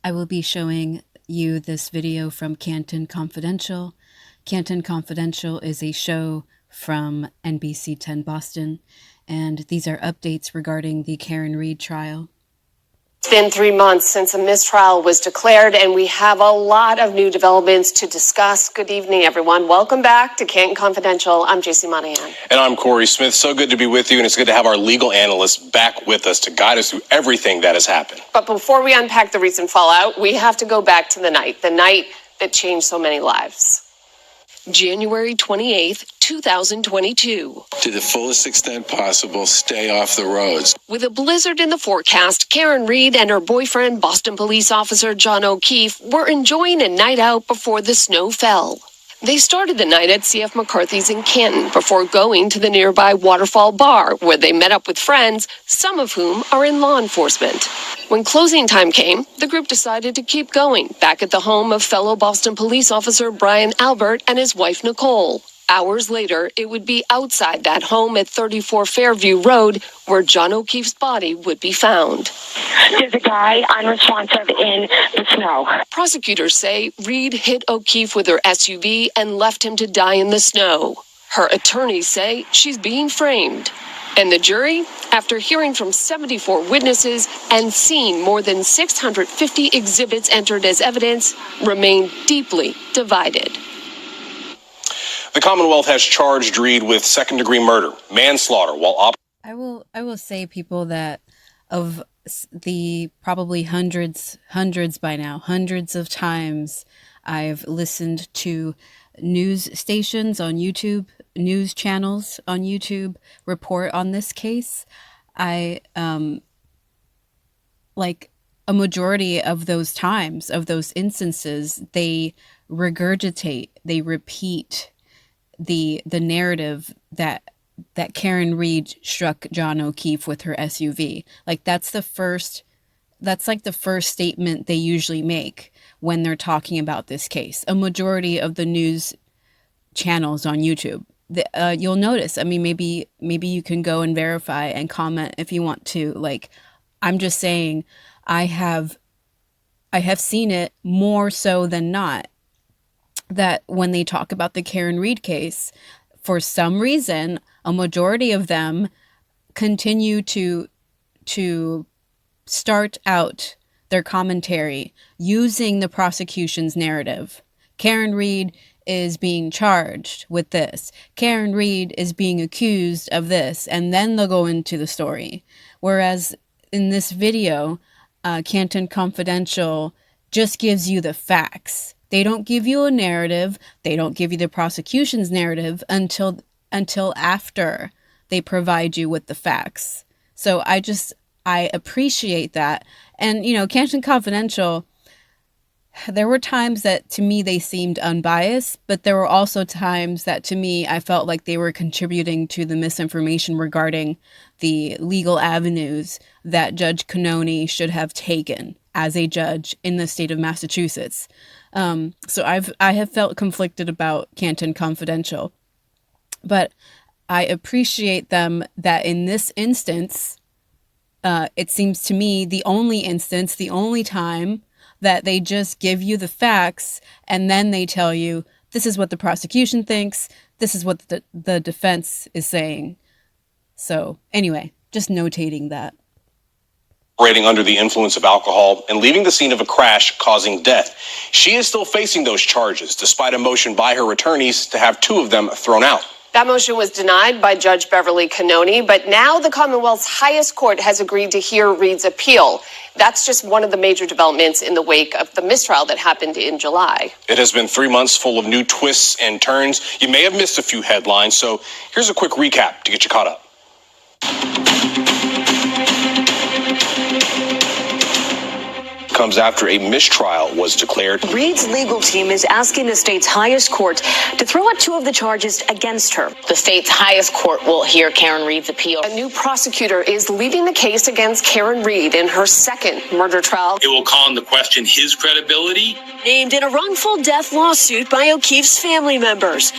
I will be showing you this video from Canton Confidential. Canton Confidential is a show from NBC 10 Boston, and these are updates regarding the Karen Read trial. It's been 3 months since a mistrial was declared, and we have a lot of new developments to discuss. Good evening, everyone. Welcome back to Canton Confidential. I'm JC Monahan. And I'm Corey Smith. So good to be with you, and it's good to have our legal analysts back with us to guide us through everything that has happened. But before we unpack the recent fallout, we have to go back to the night that changed so many lives. January 28th, 2022. To the fullest extent possible, stay off the roads. With a blizzard in the forecast, Karen Read and her boyfriend, Boston police officer John O'Keefe, were enjoying a night out before the snow fell. They started the night at C.F. McCarthy's in Canton before going to the nearby Waterfall Bar, where they met up with friends, some of whom are in law enforcement. When closing time came, the group decided to keep going, back at the home of fellow Boston police officer Brian Albert and his wife Nicole. Hours later, it would be outside that home at 34 Fairview Road where John O'Keefe's body would be found. There's a guy unresponsive in the snow. Prosecutors say Read hit O'Keefe with her SUV and left him to die in the snow. Her attorneys say she's being framed. And the jury, after hearing from 74 witnesses and seeing more than 650 exhibits entered as evidence, remained deeply divided. The Commonwealth has charged Read with second-degree murder, manslaughter, while I will say, people, that of the probably hundreds by now, hundreds of times I've listened to news stations on YouTube, news channels on YouTube report on this case. Like a majority of those times, of those instances, they regurgitate, they repeat the narrative that Karen Read struck John O'Keefe with her SUV. Like that's like the first statement they usually make when they're talking about this case. A majority of the news channels on YouTube, you'll notice. I mean, maybe you can go and verify and comment if you want to. Like, I'm just saying, I have seen it more so than not, that when they talk about the Karen Read case, for some reason, a majority of them continue to start out their commentary using the prosecution's narrative. Karen Read is being charged with this. Karen Read is being accused of this, and then they'll go into the story. Whereas in this video, Canton Confidential just gives you the facts. They don't give you a narrative. They don't give you the prosecution's narrative until after they provide you with the facts. So I appreciate that. And, Canton Confidential, there were times that to me they seemed unbiased, but there were also times that to me I felt like they were contributing to the misinformation regarding the legal avenues that Judge Canton should have taken as a judge in the state of Massachusetts. So I have felt conflicted about Canton Confidential, but I appreciate them that in this instance, it seems to me the only time that they just give you the facts and then they tell you this is what the prosecution thinks, this is what the defense is saying. So anyway, just notating that. operating under the influence of alcohol and leaving the scene of a crash causing death. She is still facing those charges, despite a motion by her attorneys to have two of them thrown out. That motion was denied by Judge Beverly Canoni, but now the Commonwealth's highest court has agreed to hear Read's appeal. That's just one of the major developments in the wake of the mistrial that happened in July. It has been 3 months full of new twists and turns. You may have missed a few headlines, so here's a quick recap to get you caught up. Comes after a mistrial was declared. Read's legal team is asking the state's highest court to throw out two of the charges against her. The state's highest court will hear Karen Read's appeal. A new prosecutor is leading the case against Karen Read in her second murder trial. It will call into question his credibility. Named in a wrongful death lawsuit by O'Keefe's family members.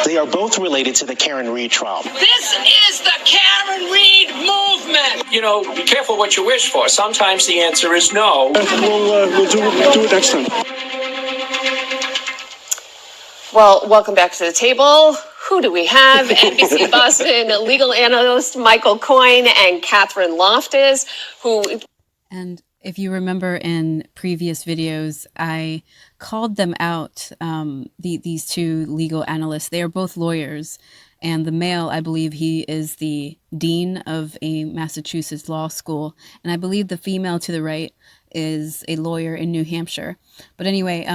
They are both related to the Karen Read trial. This is the Karen Read movement. men. Be careful what you wish for. Sometimes the answer is no. We'll do it next time. Well, welcome back to the table. Who do we have? NBC Boston legal analyst Michael Coyne and Catherine Loftus, who... And if you remember in previous videos, I called them out, these two legal analysts. They are both lawyers. And the male, I believe he is the dean of a Massachusetts law school. And I believe the female to the right is a lawyer in New Hampshire. But anyway,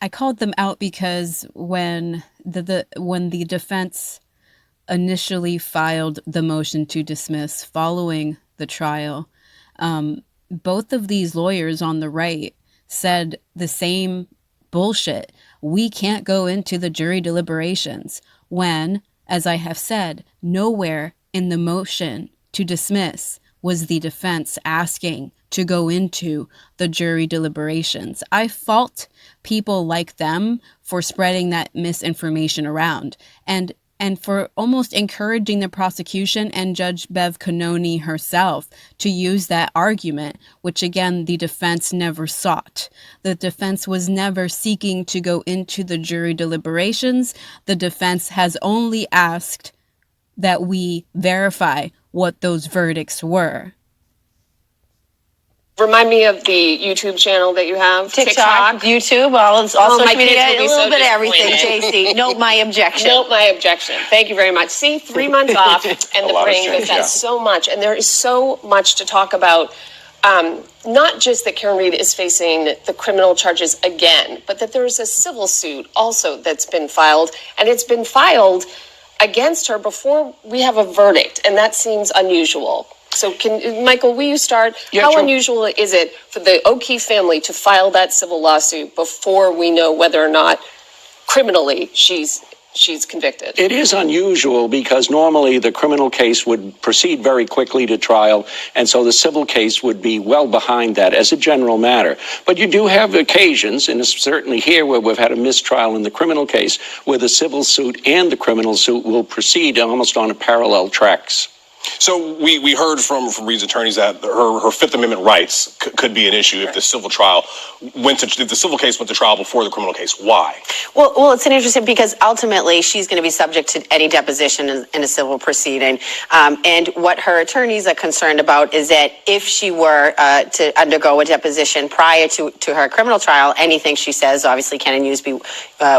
I called them out because when the defense initially filed the motion to dismiss following the trial, both of these lawyers on the right said the same bullshit. We can't go into the jury deliberations when, as I have said, nowhere in the motion to dismiss was the defense asking to go into the jury deliberations. I fault people like them for spreading that misinformation around and for almost encouraging the prosecution and Judge Bev Cannoni herself to use that argument, which again, the defense never sought. The defense was never seeking to go into the jury deliberations. The defense has only asked that we verify what those verdicts were. Remind me of the YouTube channel that you have. TikTok, YouTube, all my social kids media, will a be little so bit of everything, disappointed. JC. Note my objection. Note my objection. Thank you very much. See, 3 months off and the brain that does so much. And there is so much to talk about. Not just that Karen Read is facing the criminal charges again, but that there is a civil suit also that's been filed. And it's been filed against her before we have a verdict. And that seems unusual. So Michael, will you start? Yeah, How sure. unusual is it for the O'Keefe family to file that civil lawsuit before we know whether or not criminally she's convicted? It is unusual because normally the criminal case would proceed very quickly to trial, and so the civil case would be well behind that as a general matter. But you do have occasions, and it's certainly here where we've had a mistrial in the criminal case, where the civil suit and the criminal suit will proceed almost on a parallel tracks. So we heard from Reed's attorneys that her Fifth Amendment rights could be an issue if the civil case went to trial before the criminal case. Why? Well, it's an interesting because ultimately she's going to be subject to any deposition in a civil proceeding. And what her attorneys are concerned about is that if she were to undergo a deposition prior to her criminal trial, anything she says obviously can and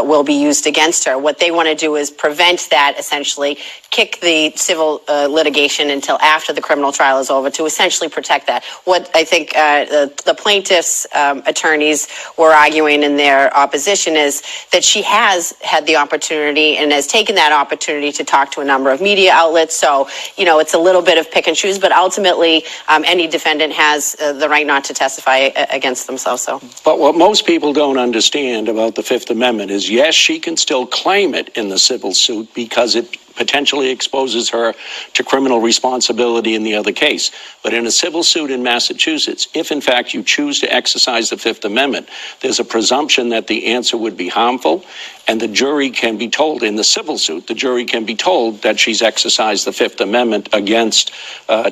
will be used against her. What they want to do is prevent that, essentially kick the civil litigation until after the criminal trial is over to essentially protect that. What I think the plaintiff's attorneys were arguing in their opposition is that she has had the opportunity and has taken that opportunity to talk to a number of media outlets. So, it's a little bit of pick and choose, but ultimately any defendant has the right not to testify against themselves. So, But what most people don't understand about the Fifth Amendment is, yes, she can still claim it in the civil suit because it potentially exposes her to criminal responsibility in the other case. But in a civil suit in Massachusetts, if in fact you choose to exercise the Fifth Amendment, there's a presumption that the answer would be harmful, and the jury can be told in the civil suit, the jury can be told that she's exercised the Fifth Amendment against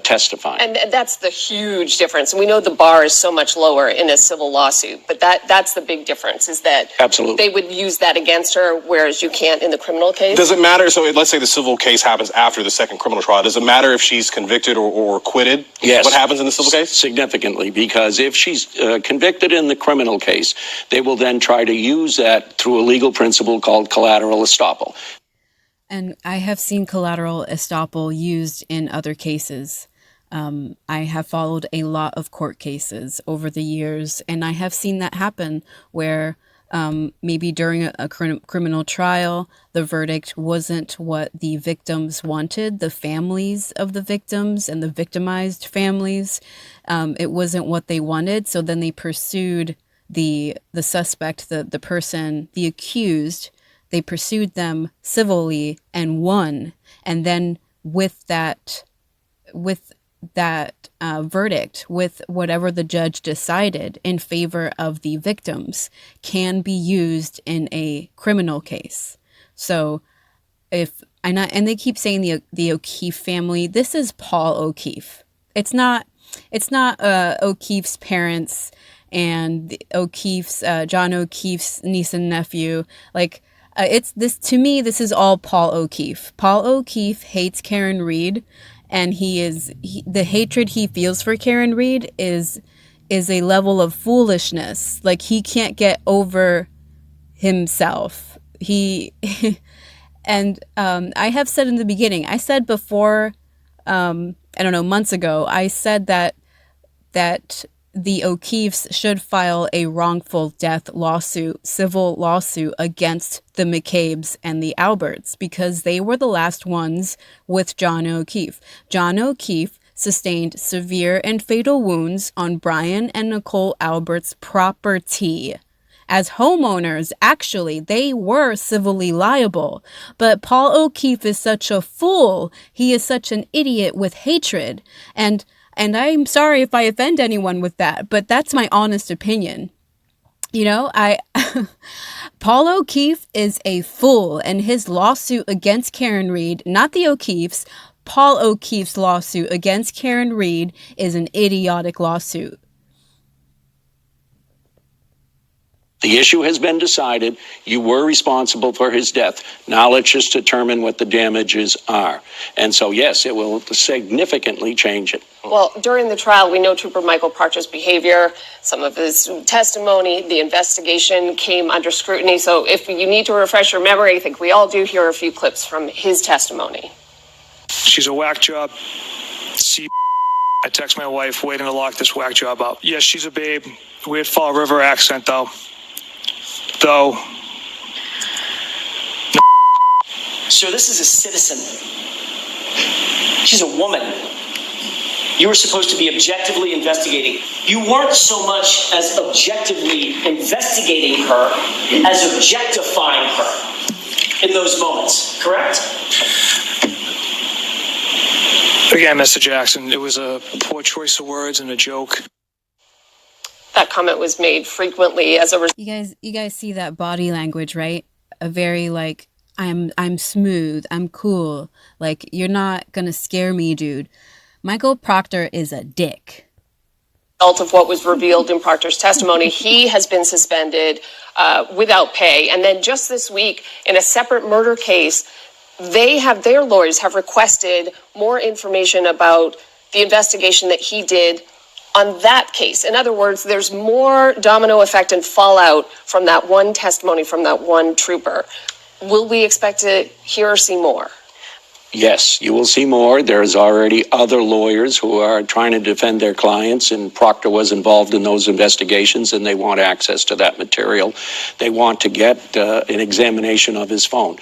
testifying. And that's the huge difference. And we know the bar is so much lower in a civil lawsuit, but that's the big difference, is that Absolutely. They would use that against her, whereas you can't in the criminal case. Does it matter? So let's say the civil case happens after the second criminal trial. Does it matter if she's convicted or acquitted? Yes. What happens in the civil case? Significantly, because if she's convicted in the criminal case, they will then try to use that through a legal principle called collateral estoppel. And I have seen collateral estoppel used in other cases. I have followed a lot of court cases over the years, and I have seen that happen where maybe during a criminal trial, the verdict wasn't what the victims wanted, the families of the victims and the victimized families. It wasn't what they wanted. So then they pursued the suspect, the person, the accused. They pursued them civilly and won. And then with that verdict, with whatever the judge decided in favor of the victims, can be used in a criminal case. So and they keep saying the O'Keefe family. This is Paul O'Keefe. it's not O'Keefe's parents and John O'Keefe's niece and nephew. Like, it's this, to me, this is all Paul O'Keefe. Paul O'Keefe hates Karen Reed, and the hatred he feels for Karen Reed is a level of foolishness. Like, he can't get over himself. And I have said in the beginning, I said before, I don't know, months ago, I said that the O'Keefes should file a wrongful death lawsuit, civil lawsuit against the McCabe's and the Alberts, because they were the last ones with John O'Keefe. John O'Keefe sustained severe and fatal wounds on Brian and Nicole Albert's property. As homeowners, actually, they were civilly liable. But Paul O'Keefe is such a fool. He is such an idiot with hatred. And I'm sorry if I offend anyone with that, but that's my honest opinion. You know, Paul O'Keefe is a fool, and his lawsuit against Karen Reed, not the O'Keefes, Paul O'Keefe's lawsuit against Karen Reed is an idiotic lawsuit. The issue has been decided. You were responsible for his death. Now let's just determine what the damages are. And so, yes, it will significantly change it. Well, during the trial, we know Trooper Michael Proctor's behavior, some of his testimony, the investigation came under scrutiny. So if you need to refresh your memory, I think we all do, here are a few clips from his testimony. She's a whack job. I text my wife waiting to lock this whack job up. Yes, she's a babe. Weird Fall River accent, though. Sir, this is a citizen. She's a woman. You were supposed to be objectively investigating. You weren't so much as objectively investigating her as objectifying her in those moments, correct? Again, Mr. Jackson, it was a poor choice of words and a joke. That comment was made frequently as a result. You guys see that body language, right? A very like, I'm smooth, I'm cool. Like, you're not gonna scare me, dude. Michael Proctor is a dick. Of what was revealed in Proctor's testimony, he has been suspended without pay. And then just this week, in a separate murder case, their lawyers have requested more information about the investigation that he did on that case. In other words, there's more domino effect and fallout from that one testimony from that one trooper. Will we expect to hear or see more? Yes, you will see more. There's already other lawyers who are trying to defend their clients, and Proctor was involved in those investigations, and they want access to that material. They want to get an examination of his phone.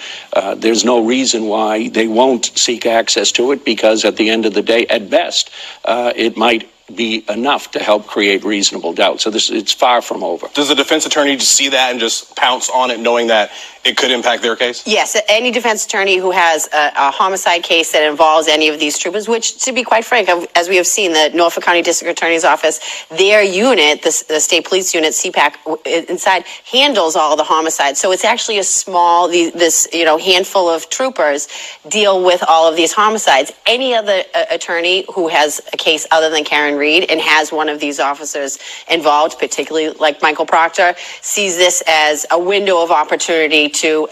There's no reason why they won't seek access to it, because at the end of the day, at best, it might be enough to help create reasonable doubt. So it's far from over. Does the defense attorney just see that and just pounce on it, knowing that it could impact their case? Yes, any defense attorney who has a homicide case that involves any of these troopers, which, to be quite frank, as we have seen, the Norfolk County District Attorney's Office, their unit, the state police unit, CPAC, inside, handles all the homicides. So it's actually a small, this handful of troopers deal with all of these homicides. Any other attorney who has a case other than Karen Reed and has one of these officers involved, particularly like Michael Proctor, sees this as a window of opportunity to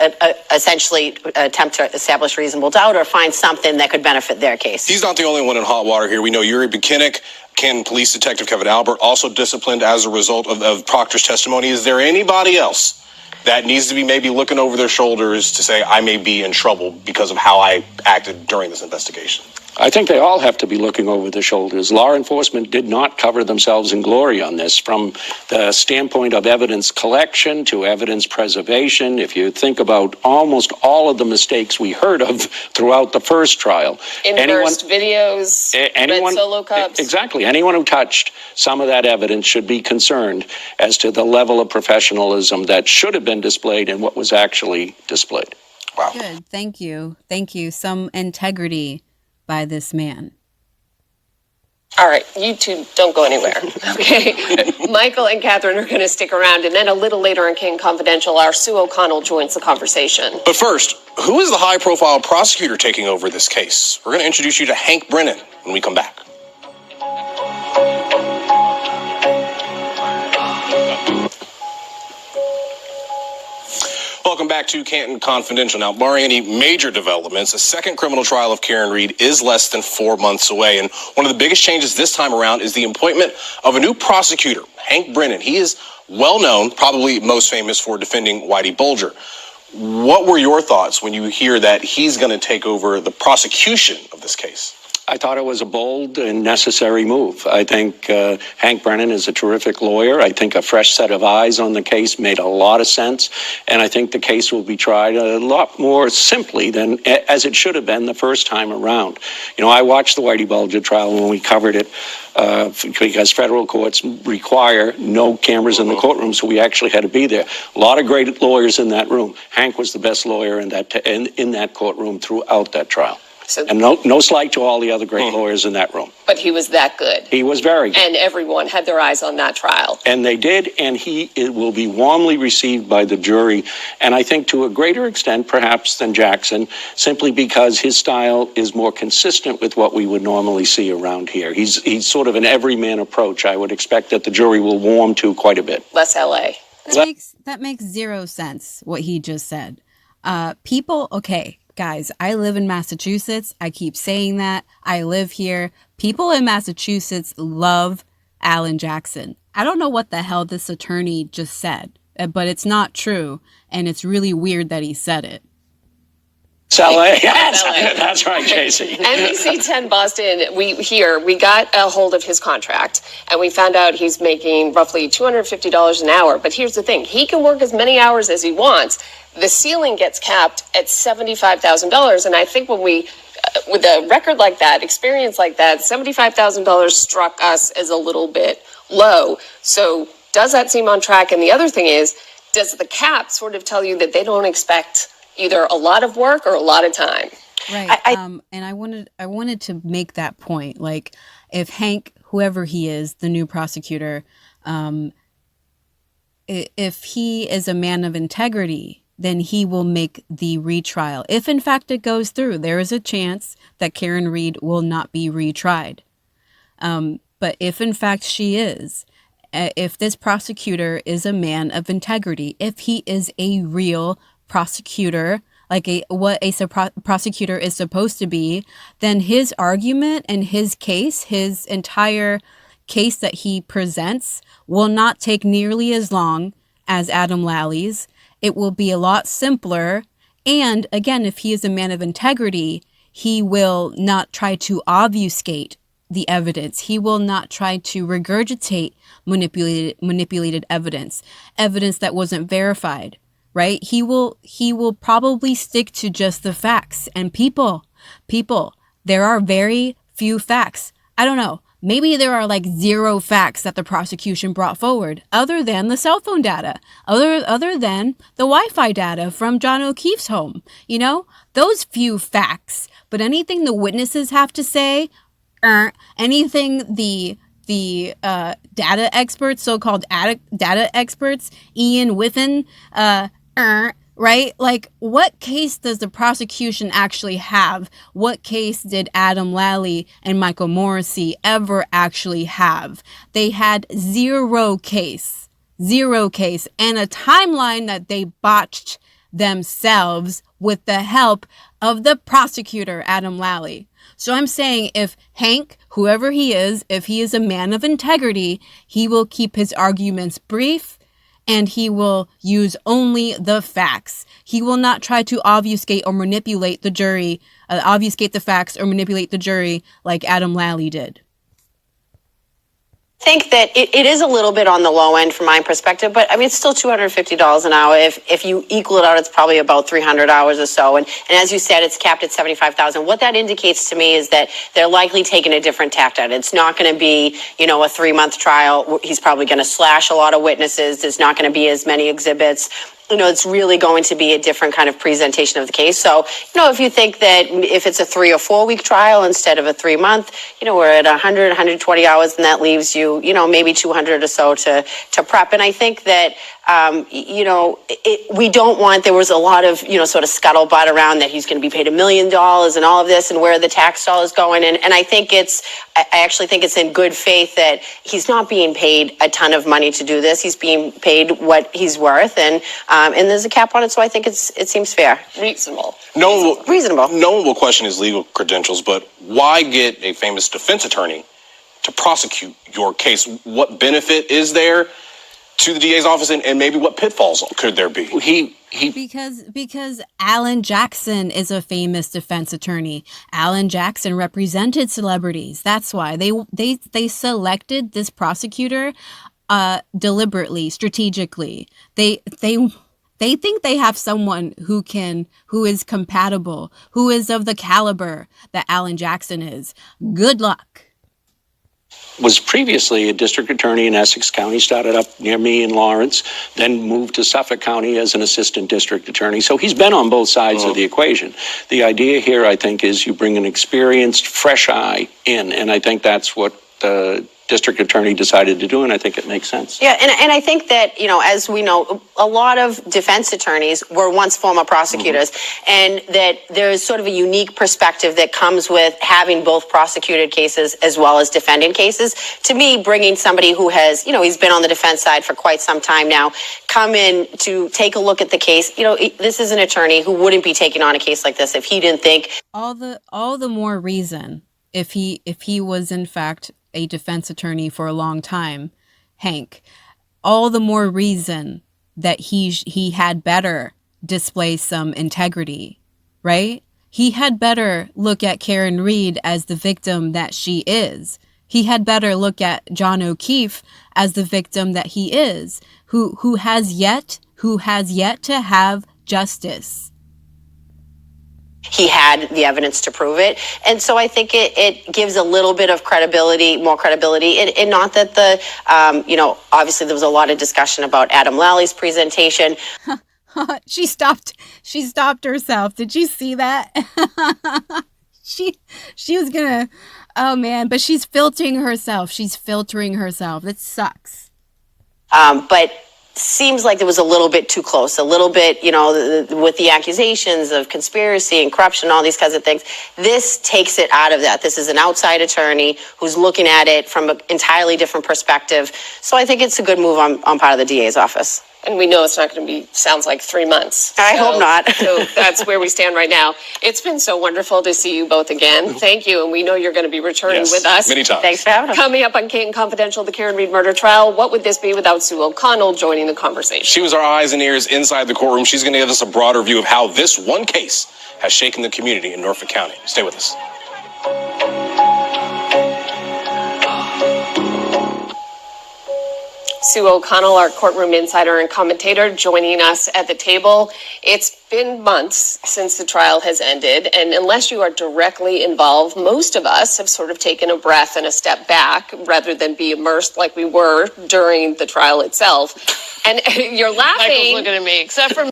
essentially attempt to establish reasonable doubt or find something that could benefit their case. He's not the only one in hot water here. We know Yuri Buchanan, Canton Police Detective Kevin Albert, also disciplined as a result of Proctor's testimony. Is there anybody else that needs to be maybe looking over their shoulders to say, I may be in trouble because of how I acted during this investigation? I think they all have to be looking over their shoulders. Law enforcement did not cover themselves in glory on this, from the standpoint of evidence collection to evidence preservation. If you think about almost all of the mistakes we heard of throughout the first trial. Inversed videos, red Solo cups. Exactly. Anyone who touched some of that evidence should be concerned as to the level of professionalism that should have been displayed and what was actually displayed. Wow. Good. Thank you. Some integrity by this man. All right, you two don't go anywhere, okay? Michael and Catherine are going to stick around, and then a little later in King Confidential, our Sue O'Connell joins the conversation. But first, who is the high-profile prosecutor taking over this case? We're going to introduce you to Hank Brennan when we come back. welcome back to Canton Confidential. Now, barring any major developments, a second criminal trial of Karen Reed is less than 4 months away. And one of the biggest changes this time around is the appointment of a new prosecutor, Hank Brennan. He is well known, probably most famous for defending Whitey Bulger. What were your thoughts when you hear that he's going to take over the prosecution of this case? I thought it was a bold and necessary move. I think Hank Brennan is a terrific lawyer. I think a fresh set of eyes on the case made a lot of sense. And I think the case will be tried a lot more simply than as it should have been the first time around. You know, I watched the Whitey Bulger trial when we covered it because federal courts require no cameras in the courtroom, so we actually had to be there. A lot of great lawyers in that room. Hank was the best lawyer in that courtroom throughout that trial. So, and no slight to all the other great lawyers in that room. But he was that good. He was very good. And everyone had their eyes on that trial. And they did, and it will be warmly received by the jury. And I think to a greater extent, perhaps, than Jackson, simply because his style is more consistent with what we would normally see around here. He's sort of an everyman approach. I would expect that the jury will warm to quite a bit. Less L.A. That makes zero sense, what he just said. Okay. Guys, I live in Massachusetts. I keep saying that. I live here. People in Massachusetts love Alan Jackson. I don't know what the hell this attorney just said, but it's not true. And it's really weird that he said it. That's right, Casey. NBC 10 Boston, we got a hold of his contract, and we found out he's making roughly $250 an hour. But here's the thing. He can work as many hours as he wants. The ceiling gets capped at $75,000. And I think when with a record like that, experience like that, $75,000 struck us as a little bit low. So does that seem on track? And the other thing is, does the cap sort of tell you that they don't expect either a lot of work or a lot of time? Right. And I wanted to make that point. Like, if Hank, whoever he is, the new prosecutor, if he is a man of integrity, then he will make the retrial. If in fact it goes through, there is a chance that Karen Reed will not be retried. But if in fact she is, if this prosecutor is a man of integrity, if he is a real prosecutor, like what a prosecutor is supposed to be, then his argument and his case, his entire case that he presents, will not take nearly as long as Adam Lally's. It will be a lot simpler. And again, if he is a man of integrity, he will not try to obfuscate the evidence. He will not try to regurgitate manipulated evidence that wasn't verified, right? He will probably stick to just the facts. And people, there are very few facts. I don't know. Maybe there are like zero facts that the prosecution brought forward, other than the cell phone data, other than the Wi-Fi data from John O'Keefe's home. You know, those few facts. But anything the witnesses have to say, anything the data experts, so-called data experts, Ian Whiffen, right? Like, what case does the prosecution actually have? What case did Adam Lally and Michael Morrissey ever actually have? They had zero case, and a timeline that they botched themselves with the help of the prosecutor, Adam Lally. So I'm saying, if Hank, whoever he is, if he is a man of integrity, he will keep his arguments brief, and he will use only the facts. He will not try to obfuscate or manipulate the jury, obfuscate the facts or manipulate the jury like Adam Lally did. I think that it is a little bit on the low end from my perspective, but I mean, it's still $250 an hour. If you equal it out, it's probably about 300 hours or so. And as you said, it's capped at $75,000. What that indicates to me is that they're likely taking a different tact at it. It's not going to be, a 3-month trial. He's probably going to slash a lot of witnesses. There's not going to be as many exhibits. It's really going to be a different kind of presentation of the case. So, if you think that if it's a 3 or 4 week trial instead of a 3-month, we're at 100, 120 hours, and that leaves you, maybe 200 or so to prep. And I think that, we don't want, there was a lot of, sort of scuttlebutt around that he's going to be paid $1 million and all of this and where the tax dollars going. And I think I actually think it's in good faith that he's not being paid a ton of money to do this. He's being paid what he's worth. And and there's a cap on it, so I think it seems fair. Reasonable. Reasonable. No one will question his legal credentials, but why get a famous defense attorney to prosecute your case? What benefit is there to the DA's office, and maybe what pitfalls could there be? Because Alan Jackson is a famous defense attorney. Alan Jackson represented celebrities. That's why they selected this prosecutor deliberately, strategically. They think they have someone who is compatible, who is of the caliber that Alan Jackson is. Good luck. Was previously a district attorney in Essex County, started up near me in Lawrence, then moved to Suffolk County as an assistant district attorney. So he's been on both sides of the equation. The idea here, I think, is you bring an experienced, fresh eye in, and I think that's what the district attorney decided to do, and I think it makes sense. Yeah, and I think that, as we know, a lot of defense attorneys were once former prosecutors, and that there's sort of a unique perspective that comes with having both prosecuted cases as well as defendant cases. To me, bringing somebody who has, he's been on the defense side for quite some time now, come in to take a look at the case. This is an attorney who wouldn't be taking on a case like this if he didn't think. All the more reason, if he was in fact a defense attorney for a long time, Hank, all the more reason that he had better display some integrity, right? He had better look at Karen Reed as the victim that she is. He had better look at John O'Keefe as the victim that he is, who has yet to have justice. He had the evidence to prove it. And so I think it gives a little bit of credibility, more credibility. And not that obviously there was a lot of discussion about Adam Lally's presentation. She stopped herself. Did you see that? She was gonna, oh man, but she's filtering herself. It sucks. But seems like it was a little bit too close, a little bit, with the accusations of conspiracy and corruption, all these kinds of things. This takes it out of that. This is an outside attorney who's looking at it from an entirely different perspective. So I think it's a good move on part of the DA's office. And we know it's not going to be, sounds like 3 months. I hope not. So that's where we stand right now. It's been so wonderful to see you both again. Thank you. And we know you're going to be returning with us. Many times. Thanks for having us. Coming up on Canton Confidential, the Karen Reed murder trial. What would this be without Sue O'Connell joining the conversation? She was our eyes and ears inside the courtroom. She's going to give us a broader view of how this one case has shaken the community in Norfolk County. Stay with us. Sue O'Connell, our courtroom insider and commentator, joining us at the table. It's been months since the trial has ended, and unless you are directly involved, most of us have sort of taken a breath and a step back rather than be immersed like we were during the trial itself. And you're laughing. Michael's looking at me, except for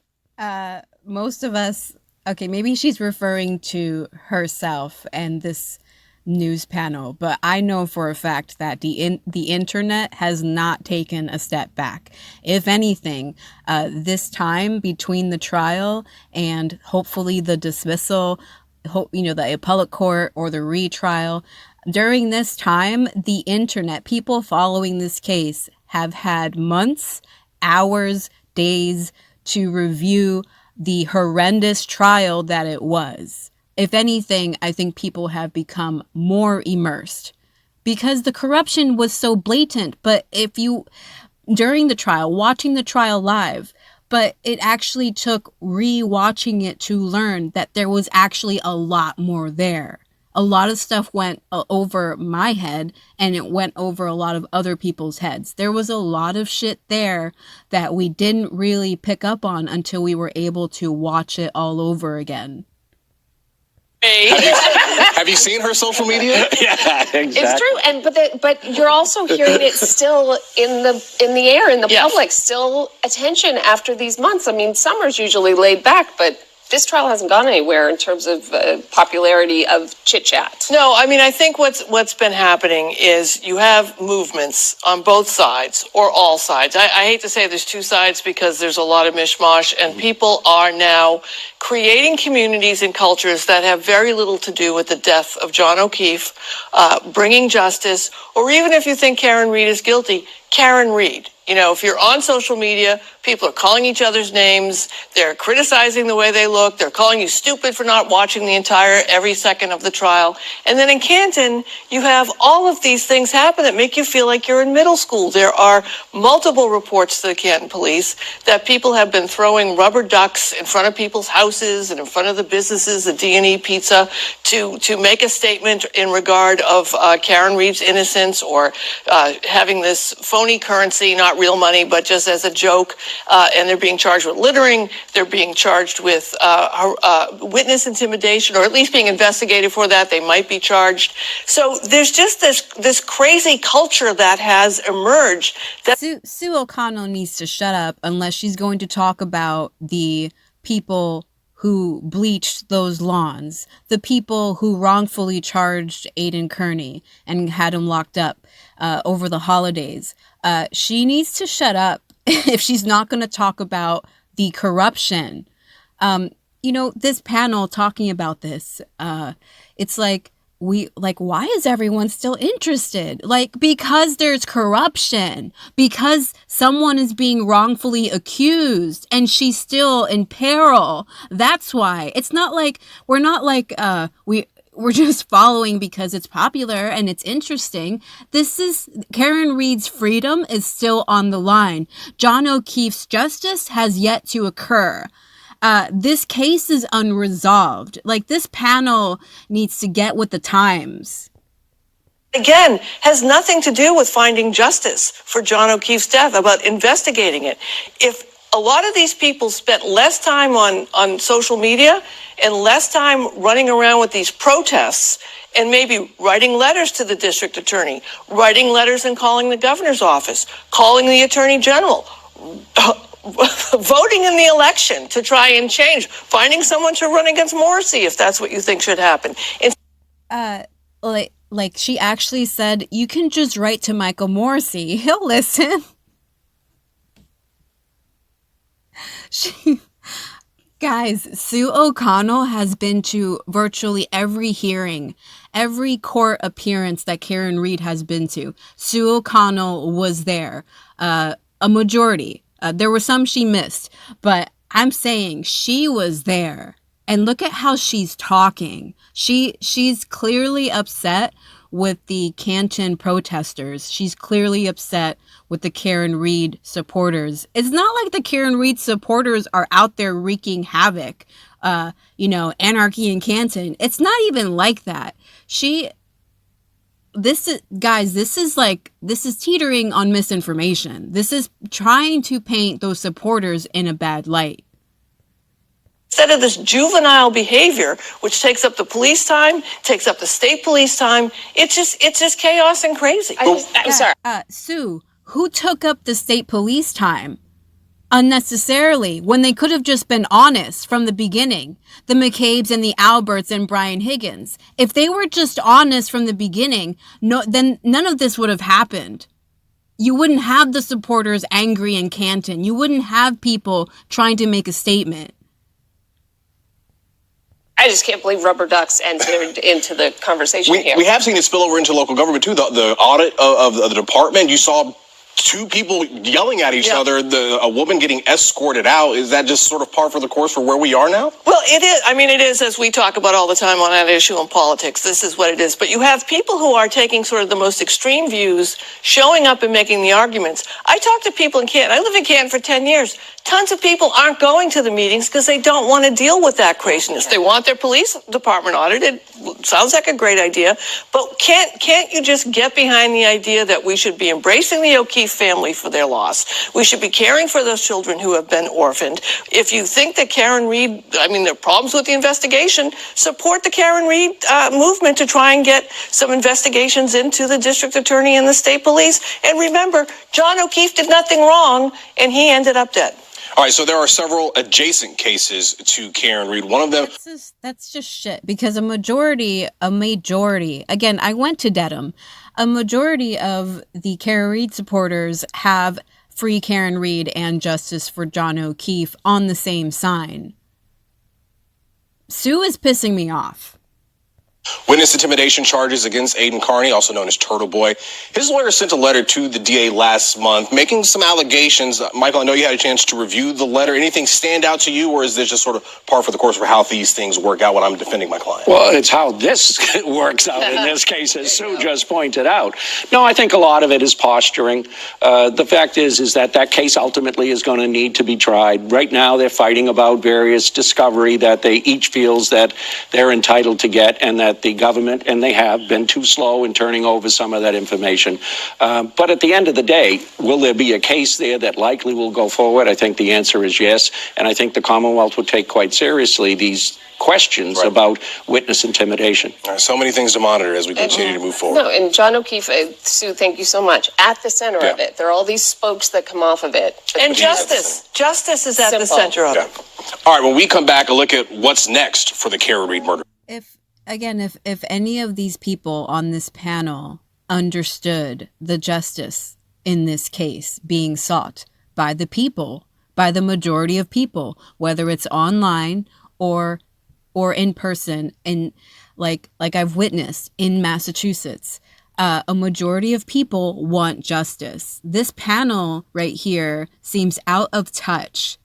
Most of us, okay, maybe she's referring to herself and this news panel, but I know for a fact that the internet has not taken a step back. If anything, this time between the trial and hopefully the dismissal, the appellate court or the retrial, during this time, the internet, people following this case have had months, hours, days to review the horrendous trial that it was. If anything, I think people have become more immersed because the corruption was so blatant. But during the trial, watching the trial live, but it actually took re-watching it to learn that there was actually a lot more there. A lot of stuff went over my head and it went over a lot of other people's heads. There was a lot of shit there that we didn't really pick up on until we were able to watch it all over again. Have you seen her social media? Yeah, exactly. It's true, and but you're also hearing it still in the air, in the public, still attention after these months. I mean, summer's usually laid back, but this trial hasn't gone anywhere in terms of popularity of chit chat. No, I mean, I think what's been happening is you have movements on both sides or all sides. I hate to say there's two sides because there's a lot of mishmash, and people are now creating communities and cultures that have very little to do with the death of John O'Keefe, bringing justice, or even if you think Karen Reed is guilty, Karen Reed. You know, if you're on social media, people are calling each other's names. They're criticizing the way they look. They're calling you stupid for not watching the entire every second of the trial. And then in Canton, you have all of these things happen that make you feel like you're in middle school. There are multiple reports to the Canton police that people have been throwing rubber ducks in front of people's houses and in front of the businesses, the D&E Pizza, to make a statement in regard of Karen Reed's innocence, or having this phony currency, not real money, but just as a joke. And they're being charged with littering. They're being charged with witness intimidation, or at least being investigated for that. They might be charged. So there's just this crazy culture that has emerged. That Sue O'Connell needs to shut up unless she's going to talk about the people who bleached those lawns, the people who wrongfully charged Aidan Kearney and had him locked up over the holidays. She needs to shut up if she's not going to talk about the corruption. This panel talking about this, it's like, why is everyone still interested? Because there's corruption, because someone is being wrongfully accused and she's still in peril. That's why. It's not like, we're just following because it's popular and it's interesting. This is Karen Reed's freedom is still on the line. John O'Keefe's justice has yet to occur. This case is unresolved. This panel needs to get with the times. Again, has nothing to do with finding justice for John O'Keefe's death, about investigating it. If a lot of these people spent less time on social media and less time running around with these protests and maybe writing letters to the district attorney, writing letters and calling the governor's office, calling the attorney general, voting in the election to try and change, finding someone to run against Morrissey if that's what you think should happen. She actually said, you can just write to Michael Morrissey. He'll listen. Guys, Sue O'Connell has been to virtually every hearing, every court appearance that Karen Reed has been to. Sue O'Connell was there, a majority. There were some she missed, but I'm saying she was there. And look at how she's talking. She's clearly upset with the Canton protesters. She's clearly upset with the Karen Reed supporters. It's not like the Karen Reed supporters are out there wreaking havoc, anarchy in Canton. It's not even like that. This is teetering on misinformation. This is trying to paint those supporters in a bad light. Instead of this juvenile behavior, which takes up the police time, takes up the state police time, it's just chaos and crazy. I'm sorry. Sue, who took up the state police time unnecessarily when they could have just been honest from the beginning? The McCabe's and the Alberts and Brian Higgins. If they were just honest from the beginning, then none of this would have happened. You wouldn't have the supporters angry in Canton. You wouldn't have people trying to make a statement. I just can't believe rubber ducks entered into the conversation here. We have seen it spill over into local government, too. The audit of the department, you saw two people yelling at each other, a woman getting escorted out. Is that just sort of par for the course for where we are now? Well, it is. I mean, it is, as we talk about all the time on that issue in politics. This is what it is. But you have people who are taking sort of the most extreme views, showing up and making the arguments. I talk to people in Canton. I lived in Canton for 10 years. Tons of people aren't going to the meetings because they don't want to deal with that craziness. They want their police department audited. Sounds like a great idea. But can't you just get behind the idea that we should be embracing the O'Keefe family for their loss? We should be caring for those children who have been orphaned. If you think that Karen Reed, there are problems with the investigation, support the Karen Reed movement to try and get some investigations into the district attorney and the state police. And remember, John O'Keefe did nothing wrong, and he ended up dead. All right, so there are several adjacent cases to Karen Read. One of them... That's just shit, because a majority, again, I went to Dedham. A majority of the Karen Read supporters have Free Karen Read and Justice for John O'Keefe on the same sign. Sue is pissing me off. Witness intimidation charges against Aiden Carney, also known as Turtle Boy. His lawyer sent a letter to the DA last month making some allegations. Michael, I know you had a chance to review the letter. Anything stand out to you, or is this just sort of par for the course for how these things work out when I'm defending my client? Well, it's how this works out in this case, as Sue just pointed out. No, I think a lot of it is posturing. The fact is that case ultimately is going to need to be tried. Right now, they're fighting about various discovery that they each feels that they're entitled to get, and that the government, and they have been too slow in turning over some of that information. But at the end of the day, will there be a case there that likely will go forward? I think the answer is yes. And I think the Commonwealth will take quite seriously these questions about witness intimidation. So many things to monitor as we continue to move forward. No, and John O'Keefe, Sue, thank you so much. At the center of it, there are all these spokes that come off of it. And justice is at the center of it. All right, when we come back, a look at what's next for the Karen Read murder. If any of these people on this panel understood the justice in this case being sought by the people, by the majority of people, whether it's online or in person, and like I've witnessed in Massachusetts, a majority of people want justice. This panel right here seems out of touch.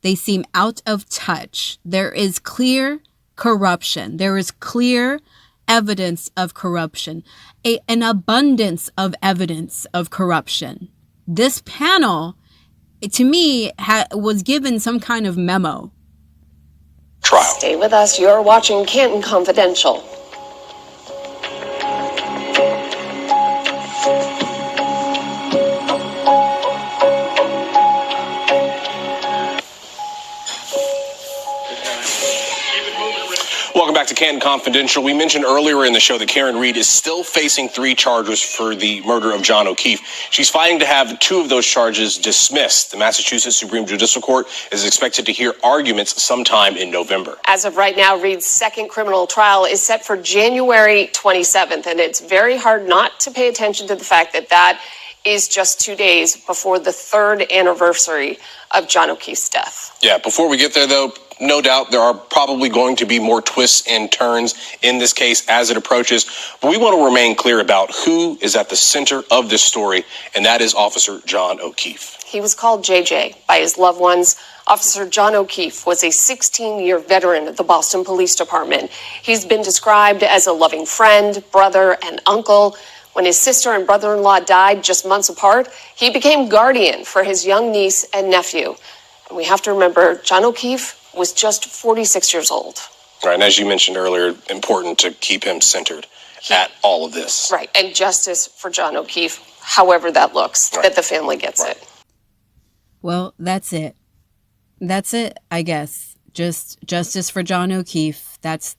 They seem out of touch. There is clear corruption. There is clear evidence of corruption, an abundance of evidence of corruption. This panel, to me, was given some kind of memo. Trial. Stay with us. You're watching Canton Confidential. Welcome back to Canton Confidential. We mentioned earlier in the show that Karen Read is still facing 3 charges for the murder of John O'Keefe. She's fighting to have 2 of those charges dismissed. The Massachusetts Supreme Judicial Court is expected to hear arguments sometime in November. As of right now, Read's second criminal trial is set for January 27th, and it's very hard not to pay attention to the fact that that is just 2 days before the 3rd anniversary of John O'Keefe's death. Yeah, before we get there, though, no doubt there are probably going to be more twists and turns in this case as it approaches. But we want to remain clear about who is at the center of this story, and that is Officer John O'Keefe. He was called JJ by his loved ones. Officer John O'Keefe was a 16-year veteran of the Boston Police Department. He's been described as a loving friend, brother, and uncle. When his sister and brother-in-law died just months apart, he became guardian for his young niece and nephew. And we have to remember, John O'Keefe was just 46 years old. Right, and as you mentioned earlier, important to keep him centered at all of this. Right, and justice for John O'Keefe, however that looks, that the family gets it. Well, that's it. That's it, I guess. Just justice for John O'Keefe. That's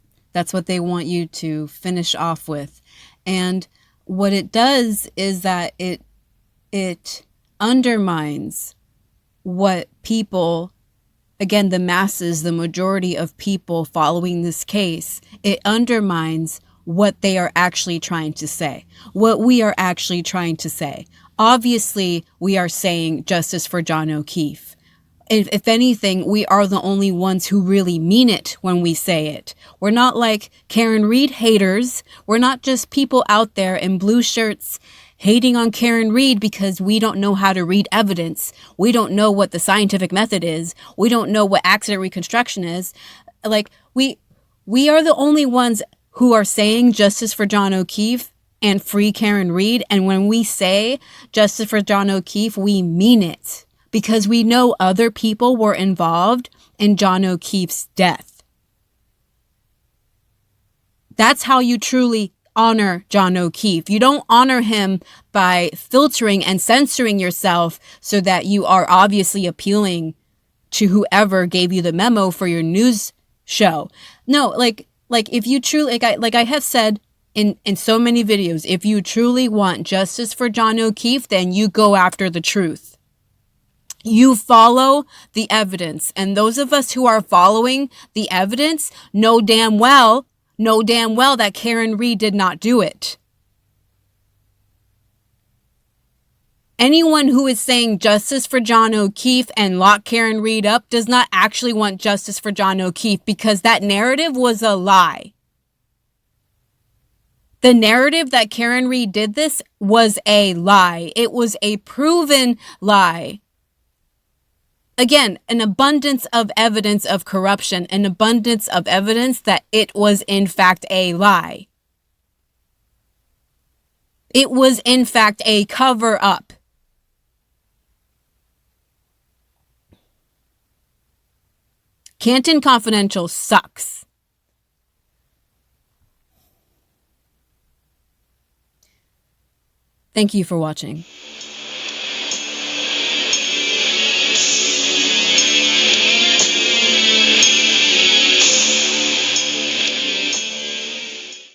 what they want you to finish off with. And what it does is that it undermines what people, again, the masses, the majority of people following this case, it undermines what they are actually trying to say, what we are actually trying to say. Obviously, we are saying justice for John O'Keefe. If anything, we are the only ones who really mean it when we say it. We're not like Karen Read haters. We're not just people out there in blue shirts hating on Karen Read because we don't know how to read evidence. We don't know what the scientific method is. We don't know what accident reconstruction is. Like, we are the only ones who are saying justice for John O'Keefe and free Karen Read. And when we say justice for John O'Keefe, we mean it. Because we know other people were involved in John O'Keefe's death. That's how you truly honor John O'Keefe. You don't honor him by filtering and censoring yourself so that you are obviously appealing to whoever gave you the memo for your news show. No, like if you truly, like I have said in so many videos, if you truly want justice for John O'Keefe, then you go after the truth. You follow the evidence. And those of us who are following the evidence know damn well that Karen Reed did not do it. Anyone who is saying justice for John O'Keefe and lock Karen Reed up does not actually want justice for John O'Keefe, because that narrative was a lie. The narrative that Karen Reed did this was a lie. It was a proven lie. Again, an abundance of evidence of corruption, an abundance of evidence that it was in fact a lie. It was in fact a cover-up. Canton Confidential sucks. Thank you for watching.